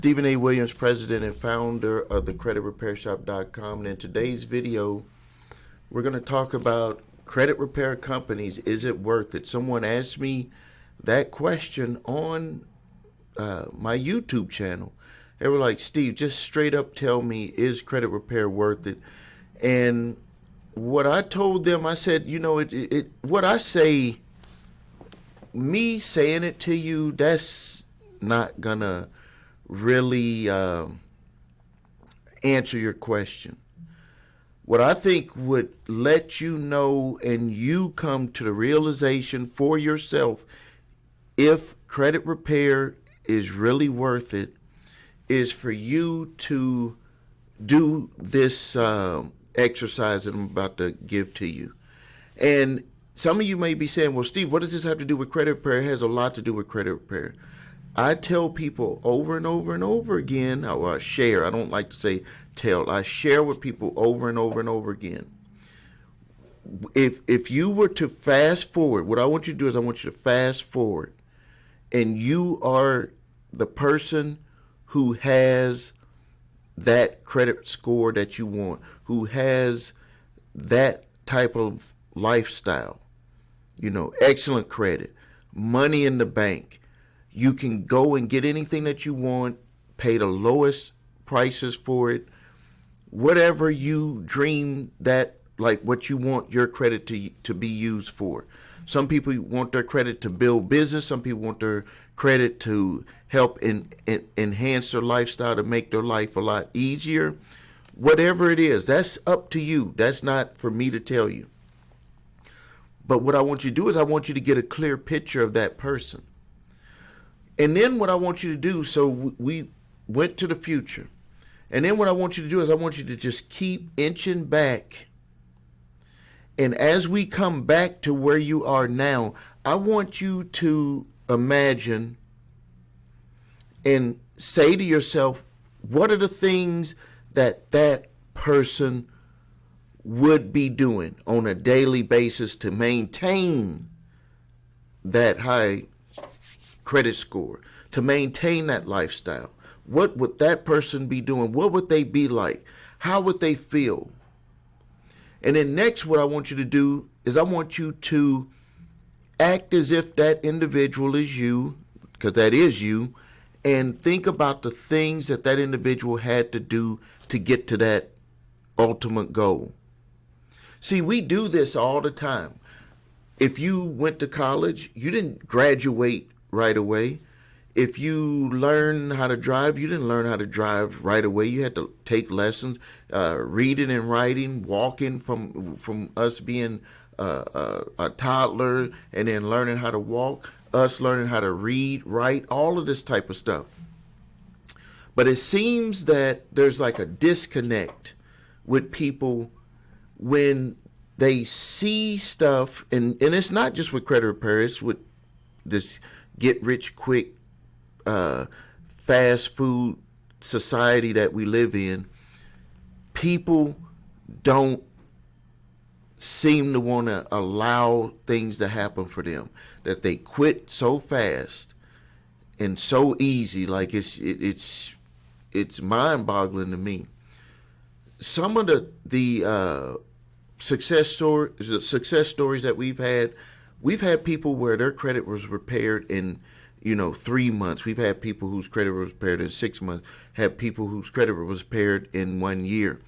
Stephen A. Williams, president and founder of the creditrepairshop.com. And in today's video, we're going to talk about credit repair companies. Is it worth it? Someone asked me that question on my YouTube channel. They were like, Steve, just straight up tell me, is credit repair worth it? And what I told them, I said, what I say, me saying it to you, that's not going to really answer your question. What I think would let you know and you come to the realization for yourself if credit repair is really worth it is for you to do this exercise that I'm about to give to you. And some of you may be saying, well, Steve, what does this have to do with credit repair? It has a lot to do with credit repair. I tell people over and over and over again, or I share, I don't like to say tell, I share with people over and over and over again. If you were to fast forward, what I want you to do is I want you to fast forward, and you are the person who has that credit score that you want, who has that type of lifestyle, excellent credit, money in the bank. You can go and get anything that you want, pay the lowest prices for it, whatever you dream that, like what you want your credit to be used for. Some people want their credit to build business. Some people want their credit to help enhance their lifestyle, to make their life a lot easier. Whatever it is, that's up to you. That's not for me to tell you. But what I want you to do is I want you to get a clear picture of that person. And then what I want you to do, so we went to the future. And then what I want you to do is I want you to just keep inching back. And as we come back to where you are now, I want you to imagine and say to yourself, what are the things that person would be doing on a daily basis to maintain that high credit score, to maintain that lifestyle? What would that person be doing? What would they be like? How would they feel? And then next, what I want you to do is I want you to act as if that individual is you, because that is you, and think about the things that that individual had to do to get to that ultimate goal. See, we do this all the time. If you went to college, you didn't graduate right away. If you learn how to drive, you didn't learn how to drive right away. You had to take lessons, reading and writing, walking from us being a toddler and then learning how to walk, us learning how to read, write, all of this type of stuff. But it seems that there's like a disconnect with people when they see stuff, and it's not just with credit repair, it's with this get rich quick fast food society that we live in. People don't seem to want to allow things to happen for them, that they quit so fast and so easy. Like it's mind-boggling to me. Some of the success stories that we've had people where their credit was repaired in 3 months. We've had people whose credit was repaired in 6 months, had people whose credit was repaired in 1 year.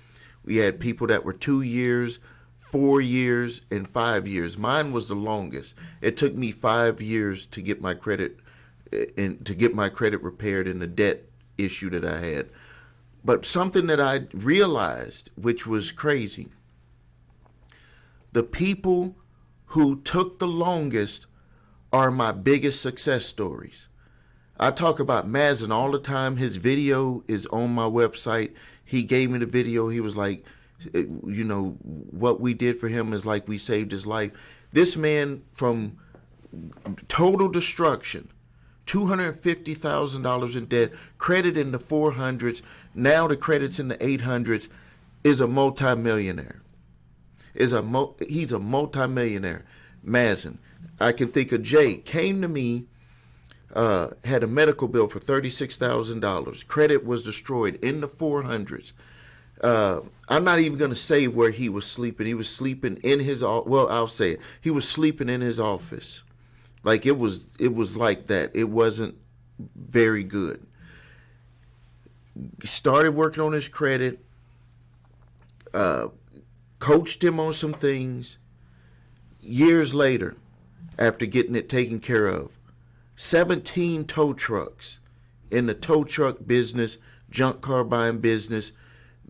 We had people that were 2 years, 4 years, and 5 years. Mine was the longest. It took me 5 years to get my credit repaired in the debt issue that I had. But something that I realized, which was crazy, the people who took the longest are my biggest success stories. I talk about Mazen all the time. His video is on my website. He gave me the video. He was like, what we did for him is like we saved his life. This man, from total destruction, $250,000 in debt, credit in the 400s, now the credit's in the 800s, is a multimillionaire. He's a multimillionaire. Mazen. I can think of Jay, came to me had a medical bill for $36,000. Credit was destroyed in the 400s. I'm not even going to say where he was sleeping. He was sleeping in his, well, I'll say it. He was sleeping in his office. Like it was like that. It wasn't very good. Started working on his credit, coached him on some things. Years later, after getting it taken care of, 17 tow trucks in the tow truck business, junk car buying business.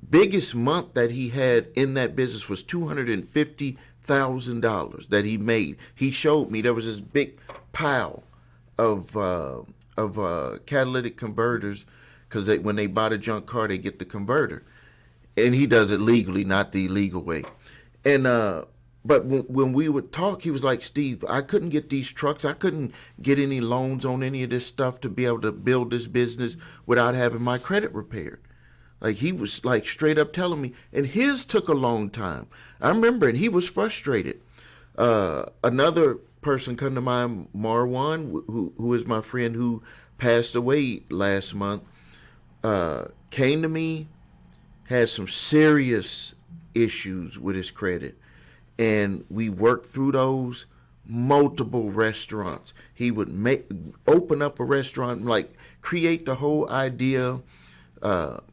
Biggest month that he had in that business was $250,000 that he made. He showed me there was this big pile of catalytic converters, because when they buy the junk car, they get the converter, and he does it legally, not the illegal way. And but when we would talk, he was like, Steve, I couldn't get these trucks. I couldn't get any loans on any of this stuff to be able to build this business without having my credit repaired. Like he was like straight up telling me, and his took a long time. I remember, and he was frustrated. Another person come to mind, Marwan, who is my friend who passed away last month, came to me, had some serious issues with his credit, and we worked through those. Multiple restaurants. He would open up a restaurant, like create the whole idea,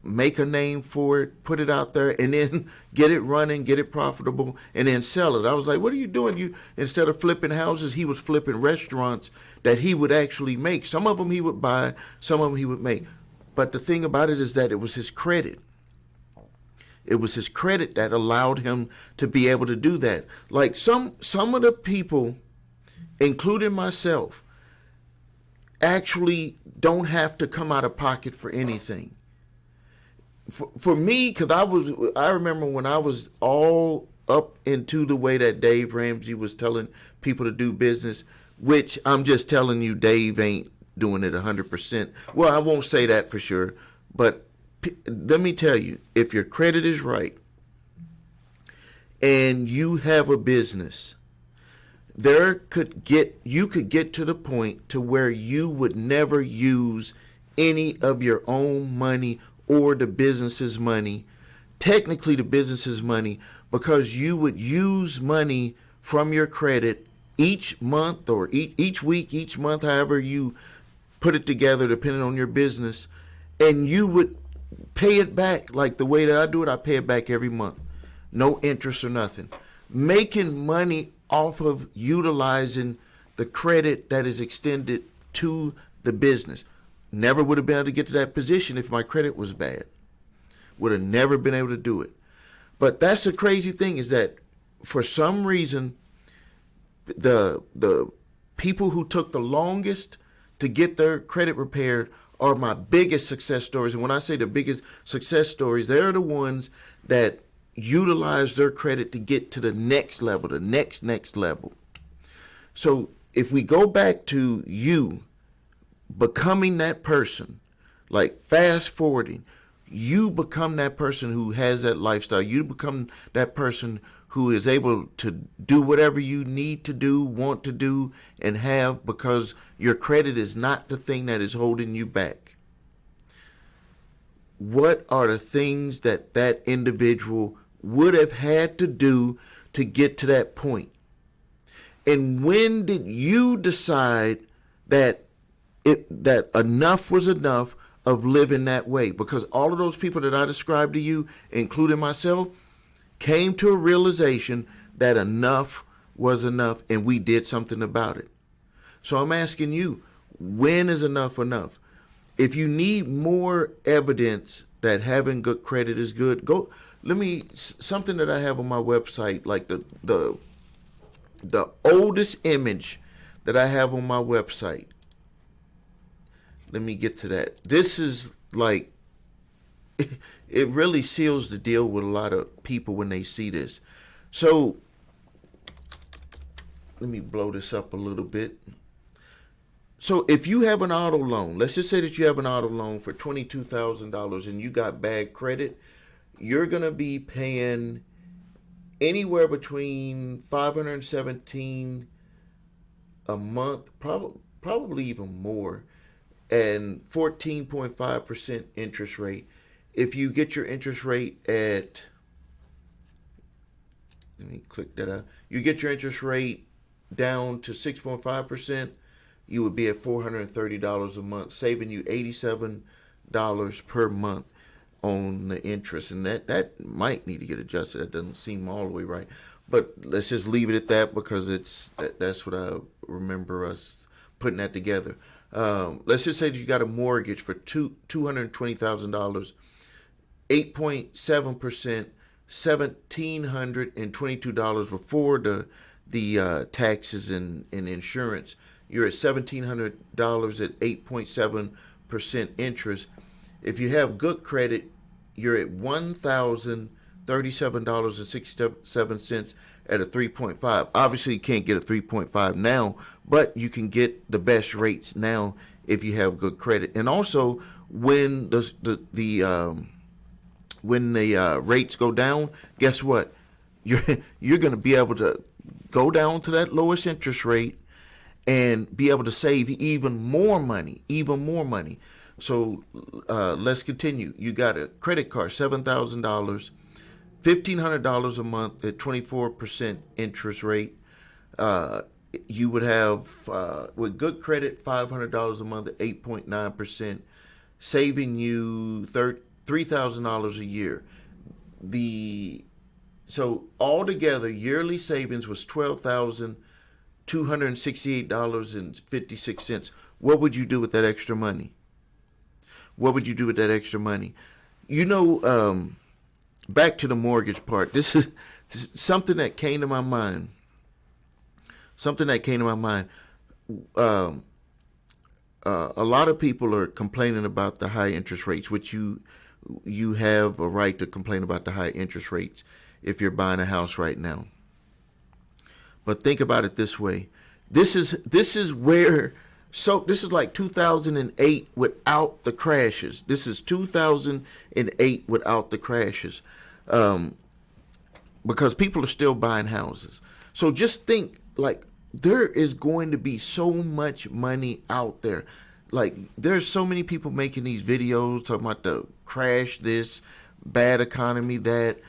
make a name for it, put it out there, and then get it running, get it profitable, and then sell it. I was like, what are you doing? You, instead of flipping houses, he was flipping restaurants that he would actually make. Some of them he would buy, some of them he would make. But the thing about it is that it was his credit. It was his credit that allowed him to be able to do that. Like some of the people, including myself, actually don't have to come out of pocket for anything. For me, because I remember when I was all up into the way that Dave Ramsey was telling people to do business, which I'm just telling you, Dave ain't doing it 100%. Well, I won't say that for sure, but let me tell you, if your credit is right and you have a business, you could get to the point to where you would never use any of your own money or the business's money, technically the business's money, because you would use money from your credit each month or each week, each month, however you put it together, depending on your business, and you would pay it back like the way that I do it. I pay it back every month, no interest or nothing, making money off of utilizing the credit that is extended to the business. Never would have been able to get to that position if my credit was bad. Would have never been able to do it. But that's the crazy thing, is that for some reason, the people who took the longest to get their credit repaired are my biggest success stories. And when I say the biggest success stories, they're the ones that utilize their credit to get to the next level, the next level. So if we go back to you becoming that person, like fast forwarding, you become that person who has that lifestyle. You become that person who is able to do whatever you need to do, want to do, and have, because your credit is not the thing that is holding you back. What are the things that that individual would have had to do to get to that point? And when did you decide that that enough was enough of living that way? Because all of those people that I described to you, including myself, came to a realization that enough was enough, and we did something about it. So I'm asking you, when is enough enough? If you need more evidence that having good credit is good, something that I have on my website, like the oldest image that I have on my website. Let me get to that. This is like, it really seals the deal with a lot of people when they see this. So let me blow this up a little bit. So if you have an auto loan, let's just say that you have an auto loan for $22,000 and you got bad credit, you're going to be paying anywhere between $517 a month, probably even more, and 14.5% interest rate. If you get your interest rate at, let me click that out. You get your interest rate down to 6.5%, you would be at $430 a month, saving you $87 per month on the interest. And that might need to get adjusted. That doesn't seem all the way right. But let's just leave it at that because that's what I remember us putting that together. Let's just say that you got a mortgage for $220,000, 8.7%, $1,722 before the taxes and insurance. You're at $1,700 at 8.7% interest. If you have good credit, you're at $1,037.67 at a 3.5. Obviously, you can't get a 3.5 now, but you can get the best rates now if you have good credit. And also, when the rates go down, guess what? You're going to be able to go down to that lowest interest rate and be able to save even more money. So let's continue. You got a credit card, $7,000, $1,500 a month at 24% interest rate. You would have, with good credit, $500 a month at 8.9%, saving you $3,000 a year. So altogether, yearly savings was $12,268.56. What would you do with that extra money? Back to the mortgage part. This is something that came to my mind. A lot of people are complaining about the high interest rates, which you have a right to complain about the high interest rates if you're buying a house right now. But think about it this way. This is like 2008 without the crashes. This is 2008 without the crashes. Because people are still buying houses. So just think, like, there is going to be so much money out there. Like, there's so many people making these videos talking about the crash, this, bad economy, that,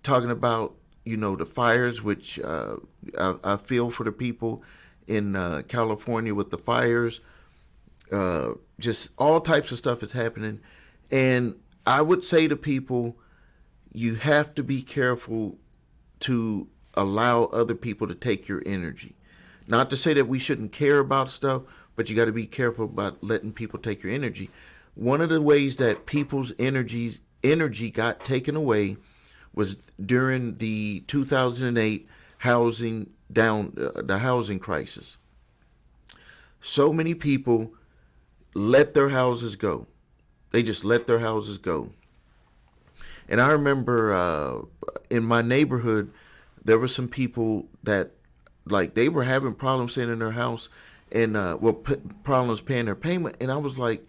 talking about, the fires, which I feel for the people in California with the fires. Just all types of stuff is happening. And I would say to people, you have to be careful to allow other people to take your energy. Not to say that we shouldn't care about stuff, but you got to be careful about letting people take your energy. One of the ways that people's energy got taken away was during the 2008 the housing crisis. So many people let their houses go. They just let their houses go. And I remember in my neighborhood, there were some people that, like, they were having problems staying in their house and, problems paying their payment. And I was like,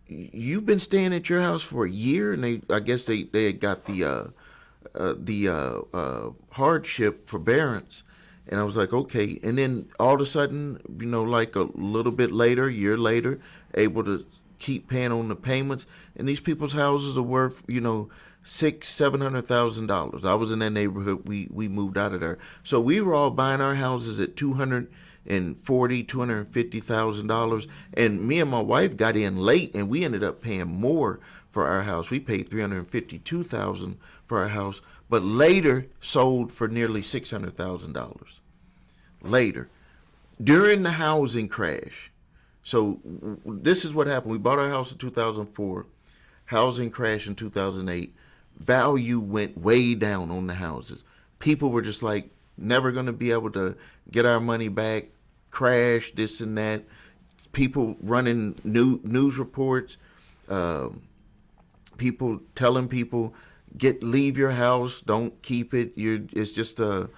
you've been staying at your house for a year? And I guess they had got the hardship forbearance. And I was like, okay. And then all of a sudden, like a little bit later, year later, able to keep paying on the payments. And these people's houses are worth, $600,000-$700,000. I was in that neighborhood. We moved out of there. So we were all buying our houses at $250,000. And me and my wife got in late, and we ended up paying more for our house. We paid $352,000 for our house, but later sold for nearly $600,000. Later, during the housing crash. So this is what happened. We bought our house in 2004. Housing crash in 2008. Value went way down on the houses. People were just like, never going to be able to get our money back. Crash, this and that. People running news reports. People telling people, leave your house, don't keep it. It's just a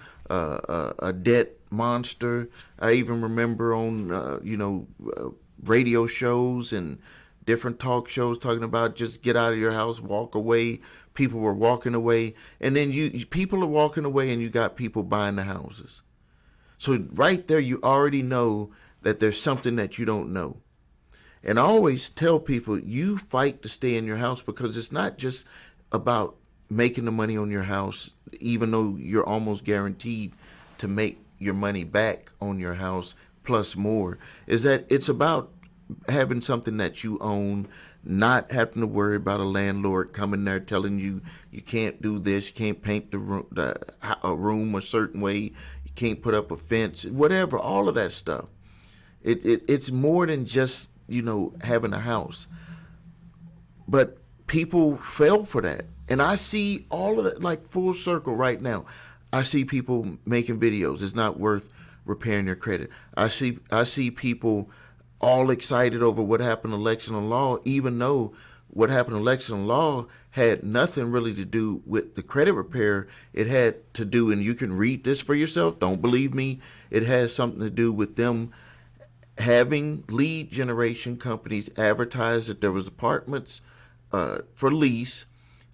debt monster. I even remember on radio shows and different talk shows talking about just get out of your house, walk away. People were walking away, and then people are walking away, and you got people buying the houses. So right there, you already know that there's something that you don't know. And I always tell people, you fight to stay in your house, because it's not just about making the money on your house, even though you're almost guaranteed to make your money back on your house plus more. Is that it's about having something that you own, not having to worry about a landlord coming there telling you you can't do this, you can't paint a room a certain way, you can't put up a fence, whatever, all of that stuff. It's more than just, having a house. But people fell for that. And I see all of it like full circle right now. I see people making videos. It's not worth repairing their credit. I see people all excited over what happened in election and law, even though what happened in election and law had nothing really to do with the credit repair. It had to do, and you can read this for yourself, don't believe me, it has something to do with them having lead generation companies advertise that there was apartments for lease,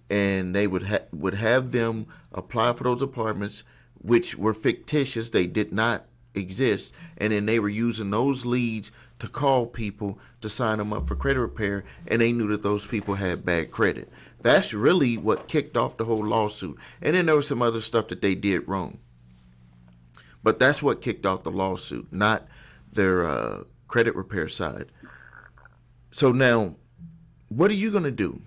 and they would have them apply for those apartments, which were fictitious. They did not exist. And then they were using those leads to call people to sign them up for credit repair, and they knew that those people had bad credit. That's really what kicked off the whole lawsuit. And then there was some other stuff that they did wrong. But that's what kicked off the lawsuit, not their credit repair side. So now, what are you going to do?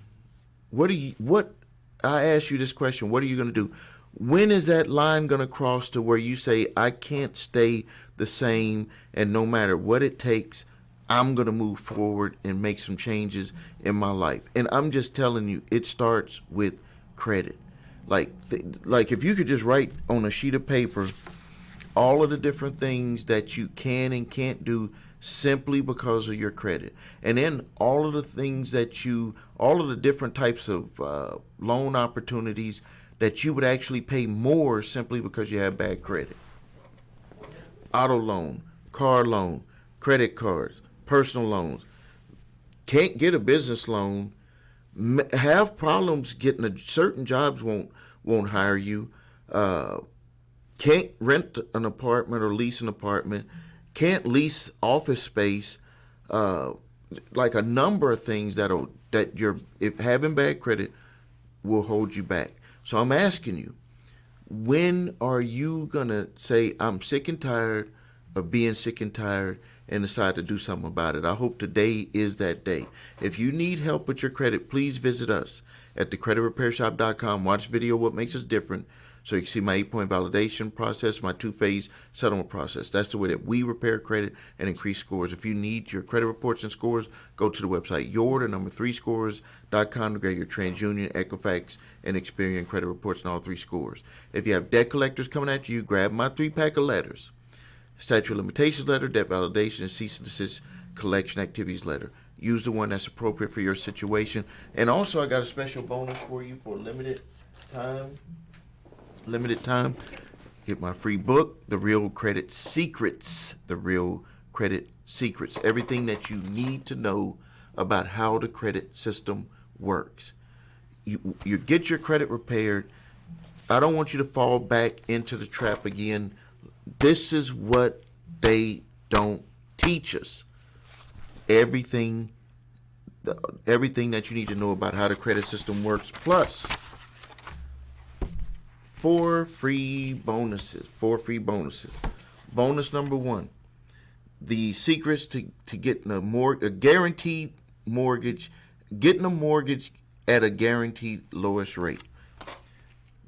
I ask you this question, what are you going to do? When is that line going to cross to where you say, I can't stay the same, and no matter what it takes, I'm going to move forward and make some changes in my life? And I'm just telling you, it starts with credit. Like if you could just write on a sheet of paper all of the different things that you can and can't do simply because of your credit. And then all of the things all of the different types of loan opportunities that you would actually pay more simply because you have bad credit. Auto loan, car loan, credit cards, personal loans. Can't get a business loan, have problems getting certain jobs won't hire you. Can't rent an apartment or lease an apartment, can't lease office space, like a number of things if having bad credit will hold you back. So I'm asking you, when are you gonna say, I'm sick and tired of being sick and tired, and decide to do something about it? I hope today is that day. If you need help with your credit, please visit us at thecreditrepairshop.com. Watch video What Makes Us Different, so you can see my 8-point validation process, my 2-phase settlement process. That's the way that we repair credit and increase scores. If you need your credit reports and scores, go to the website your3scores.com to get your TransUnion, Equifax, and Experian credit reports and all 3 scores. If you have debt collectors coming at you, grab my 3-pack of letters. Statute of limitations letter, debt validation, and cease and desist collection activities letter. Use the one that's appropriate for your situation. And also, I got a special bonus for you for limited time. Get my free book, The Real Credit Secrets. The Real Credit Secrets. Everything that you need to know about how the credit system works. You get your credit repaired. I don't want you to fall back into the trap again. This is what they don't teach us. Everything that you need to know about how the credit system works, plus 4 free bonuses. Bonus number 1, the secrets to getting a guaranteed mortgage, getting a mortgage at a guaranteed lowest rate.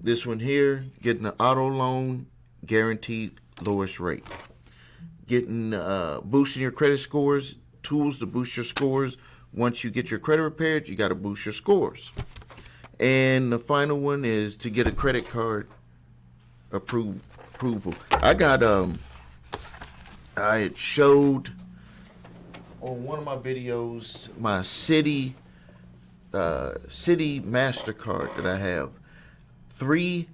This one here, getting an auto loan, guaranteed lowest rate. Getting boosting your credit scores, tools to boost your scores. Once you get your credit repaired, you got to boost your scores. And the final one is to get a credit card approval. I had showed on one of my videos my city MasterCard that I have. I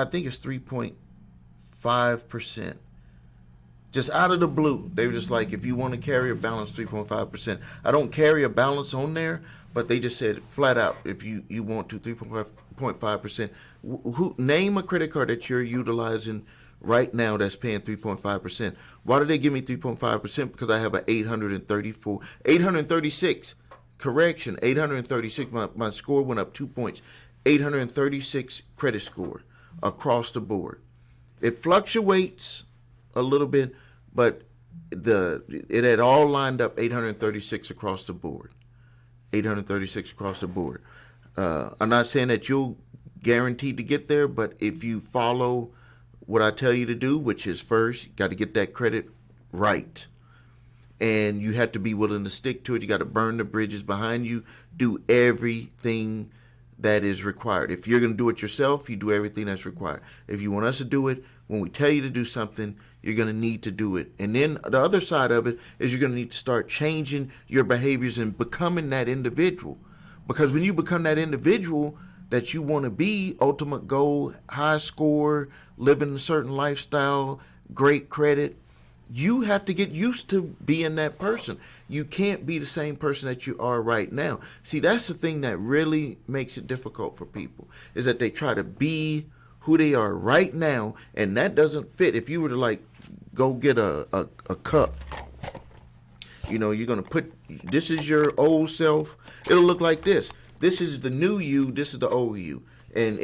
think it's 3.5%. Just out of the blue. They were just like, if you want to carry a balance, 3.5%. I don't carry a balance on there, but they just said flat out, if you want to, 3.5%. Name a credit card that you're utilizing right now that's paying 3.5%. Why did they give me 3.5%? Because I have an 836, correction, 836. My score went up 2 points. 836 credit score across the board. It fluctuates a little bit, but it had all lined up 836 across the board. 836 across the board. I'm not saying that you'll guaranteed to get there, but if you follow what I tell you to do, which is first, you got to get that credit right. And you have to be willing to stick to it. You got to burn the bridges behind you. Do everything that is required. If you're going to do it yourself, you do everything that's required. If you want us to do it, when we tell you to do something, you're going to need to do it. And then the other side of it is you're going to need to start changing your behaviors and becoming that individual. Because when you become that individual that you want to be, ultimate goal, high score, living a certain lifestyle, great credit, you have to get used to being that person. You can't be the same person that you are right now. See, that's the thing that really makes it difficult for people, is that they try to be who they are right now, and that doesn't fit. If you were to like go get a cup, you know, you're going to put, this is your old self. It'll look like this. This is the new you. This is the old you. And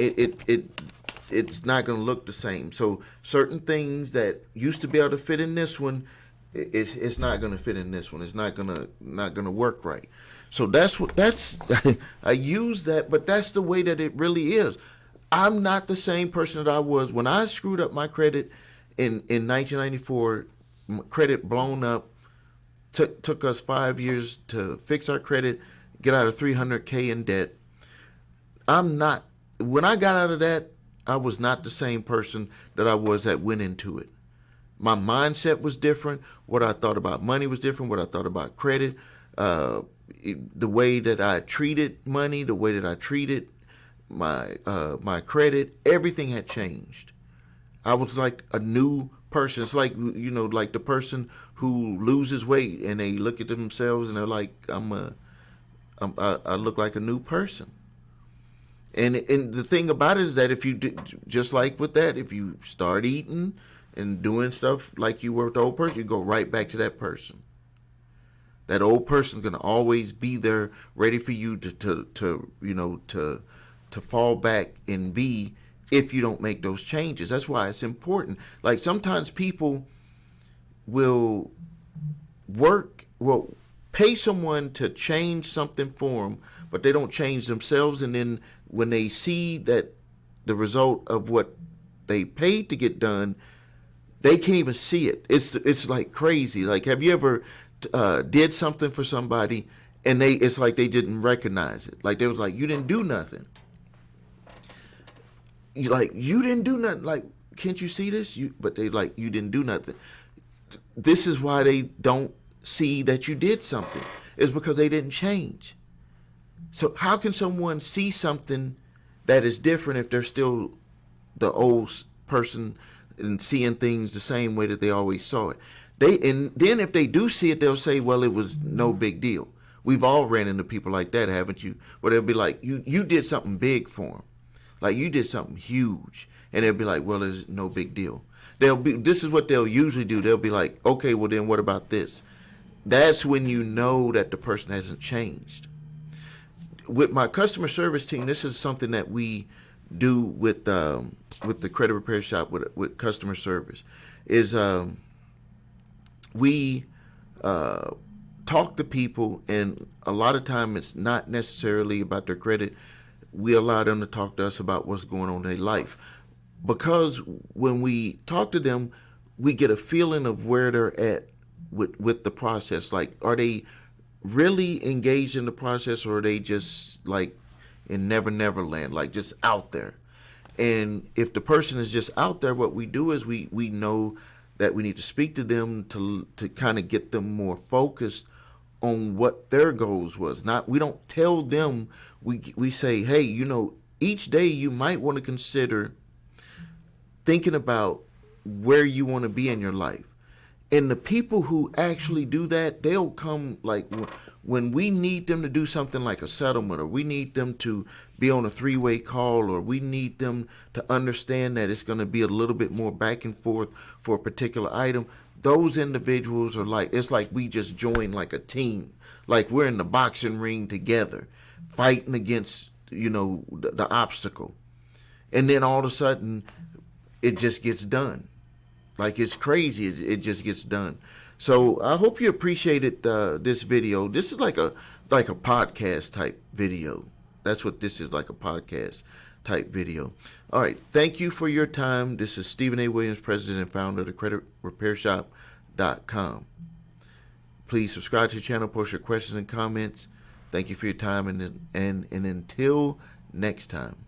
it's not going to look the same. So certain things that used to be able to fit in this one, it's not going to fit in this one. It's not going to work right. So that's I use that, but that's the way that it really is. I'm not the same person that I was when I screwed up my credit in 1994. Credit blown up. Took us 5 years to fix our credit, get out of $300K in debt. When I got out of that, I was not the same person that I was that went into it. My mindset was different. What I thought about money was different. What I thought about credit, the way that I treated money, the way that I treated my credit, everything had changed. I was like a new person. It's like, you know, like the person who loses weight and they look at themselves and they're like, I look like a new person. And the thing about it is that if you do, just like with that, if you start eating and doing stuff like you were with the old person, you go right back to that person. That old person's gonna always be there, ready for you to fall back and be, if you don't make those changes. That's why it's important. Like sometimes people will pay someone to change something for them, but they don't change themselves. And then when they see that the result of what they paid to get done, they can't even see it. It's like crazy. Like, have you ever did something for somebody and it's like they didn't recognize it? Like they was like, you didn't do nothing. You didn't do nothing. Like, can't you see this? But they like, you didn't do nothing. This is why they don't see that you did something. It's because they didn't change. So how can someone see something that is different if they're still the old person and seeing things the same way that they always saw it? And then if they do see it, they'll say, well, it was no big deal. We've all ran into people like that, haven't you? Where they'll be like, you did something big for them. Like you did something huge. And they'll be like, well, it's no big deal. This is what they'll usually do. They'll be like, okay, well then what about this? That's when you know that the person hasn't changed. With my customer service team, this is something that we do with the credit repair shop with customer service. Is we talk to people, and a lot of time it's not necessarily about their credit. We allow them to talk to us about what's going on in their life. Because when we talk to them, we get a feeling of where they're at with the process. Like, are they really engaged in the process, or are they just like in Never Never Land, like just out there? And if the person is just out there, what we do is we know that we need to speak to them to kind of get them more focused on what their goals was. We don't tell them, we say, hey, you know, each day you might want to consider thinking about where you want to be in your life. And the people who actually do that, they'll come like when we need them to do something like a settlement, or we need them to be on a three-way call, or we need them to understand that it's going to be a little bit more back and forth for a particular item. Those individuals are like, it's like we just joined like a team. Like we're in the boxing ring together, fighting against, the obstacle. And then all of a sudden, it just gets done. Like it's crazy. It just gets done. So I hope you appreciated this video. This is like a podcast type video. That's what this is, like a podcast type video. All right. Thank you for your time. This is Stephen A. Williams, president and founder of the CreditRepairShop.com. Please subscribe to the channel. Post your questions and comments. Thank you for your time, and until next time.